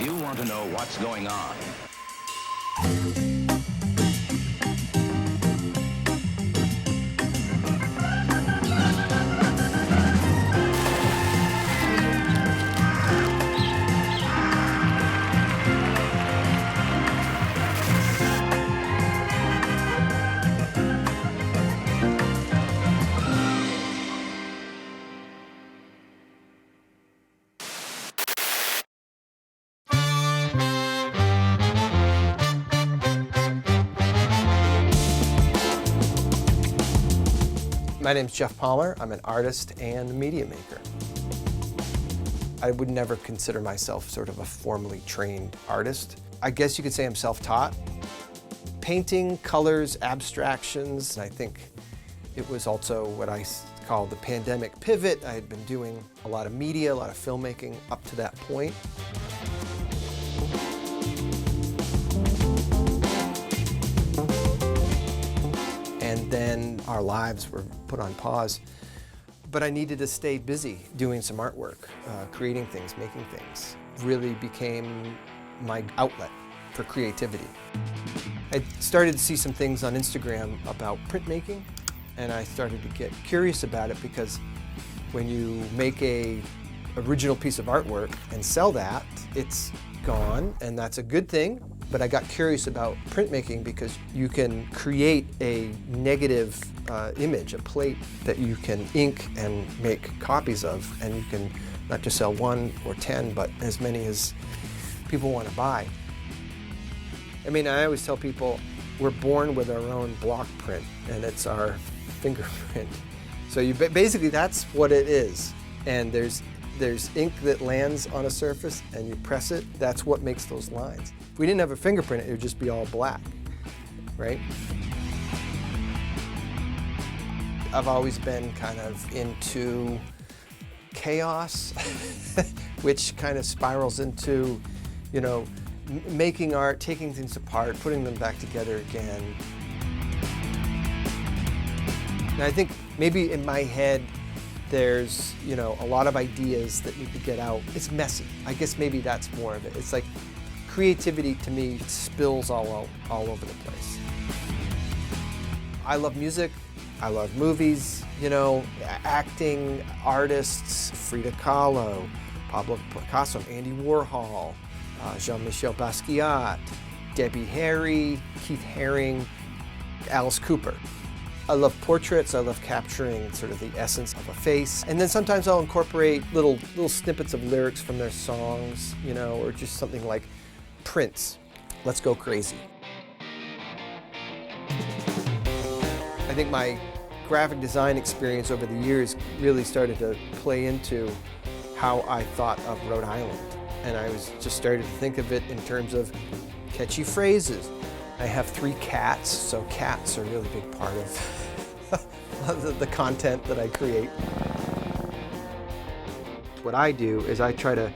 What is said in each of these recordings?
you want to know what's going on. My name's Jeff Palmer. I'm an artist and media maker. I would never consider myself sort of a formally trained artist. I guess you could say I'm self-taught. Painting, colors, abstractions. I think it was also what I call the pandemic pivot. I had been doing a lot of media, a lot of filmmaking up to that point. And then our lives were put on pause. But I needed to stay busy doing some artwork, creating things, making things. Really became my outlet for creativity. I started to see some things on Instagram about printmaking, and I started to get curious about it because when you make a original piece of artwork and sell that, it's gone, and that's a good thing. But I got curious about printmaking because you can create a negative image, a plate that you can ink and make copies of, and you can not just sell 1 or 10, but as many as people want to buy. I mean, I always tell people we're born with our own block print, and it's our fingerprint. So you basically that's what it is. And there's ink that lands on a surface, and you press it. That's what makes those lines. If we didn't have a fingerprint, it would just be all black, right? I've always been kind of into chaos, which kind of spirals into, you know, making art, taking things apart, putting them back together again. And I think maybe in my head, there's, you know, a lot of ideas that need to get out. It's messy. I guess maybe that's more of it. It's like creativity to me spills all over the place. I love music. I love movies, you know, acting, artists, Frida Kahlo, Pablo Picasso, Andy Warhol, Jean-Michel Basquiat, Debbie Harry, Keith Haring, Alice Cooper. I love portraits. I love capturing sort of the essence of a face. And then sometimes I'll incorporate little snippets of lyrics from their songs, you know, or just something like Prince, Let's Go Crazy. I think my graphic design experience over the years really started to play into how I thought of Rhode Island. And I was just started to think of it in terms of catchy phrases. I have 3 cats, so cats are a really big part of the content that I create. What I do is I try to,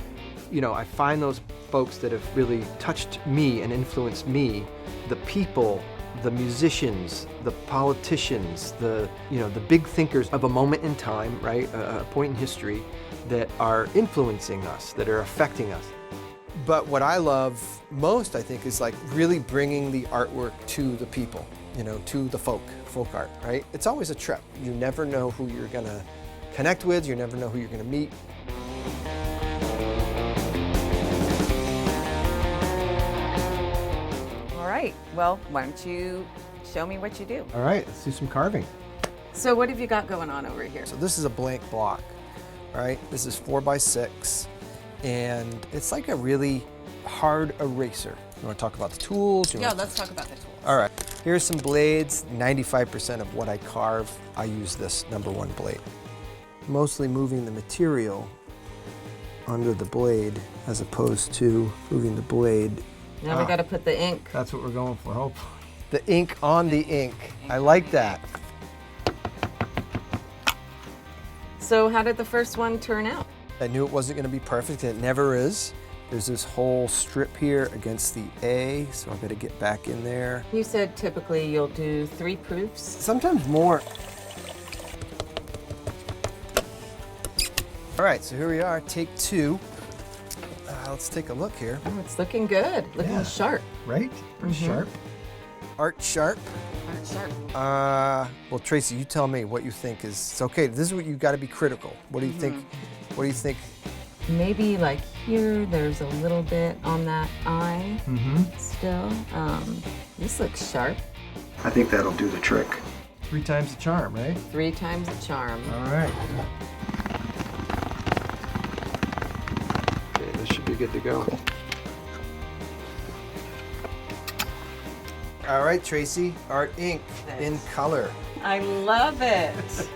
you know, I find those folks that have really touched me and influenced me, the people, the musicians, the politicians, the big thinkers of a moment in time, right? A point in history that are influencing us, that are affecting us. But what I love most, I think, is like really bringing the artwork to the people, you know, to the folk art, right? It's always a trip. You never know who you're gonna connect with, you never know who you're gonna meet. All right, well, why don't you show me what you do? All right, let's do some carving. So what have you got going on over here? So this is a blank block, all right? This is 4x6. And it's like a really hard eraser. You want to talk about the tools? Yeah, let's talk about the tools. All right, here's some blades. 95% of what I carve, I use this #1 blade. Mostly moving the material under the blade as opposed to moving the blade. Now we got to put the ink. That's what we're going for, hopefully. The ink on the ink. I like that. So how did the first one turn out? I knew it wasn't going to be perfect, and it never is. There's this whole strip here against the A, so I've got to get back in there. You said typically you'll do 3 proofs. Sometimes more. All right, so here we are, take 2. let's take a look here. Oh, it's looking good. Looking Yeah. sharp. Right? Sharp. Art sharp. Art sharp. Well, Tracy, you tell me what you think is it's okay. This is what you got to be critical. What do you think? What do you think? Maybe like here, there's a little bit on that eye still. This looks sharp. I think that'll do the trick. 3 times the charm, right? 3 times the charm. All right. Okay, this should be good to go. Cool. All right, Tracy, art ink in color. I love it. It's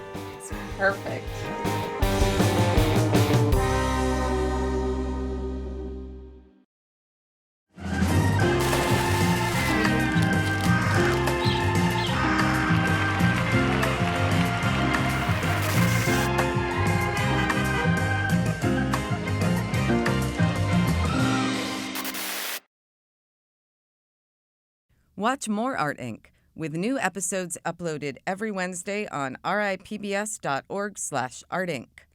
perfect. Watch more Art Inc. with new episodes uploaded every Wednesday on ripbs.org/artinc.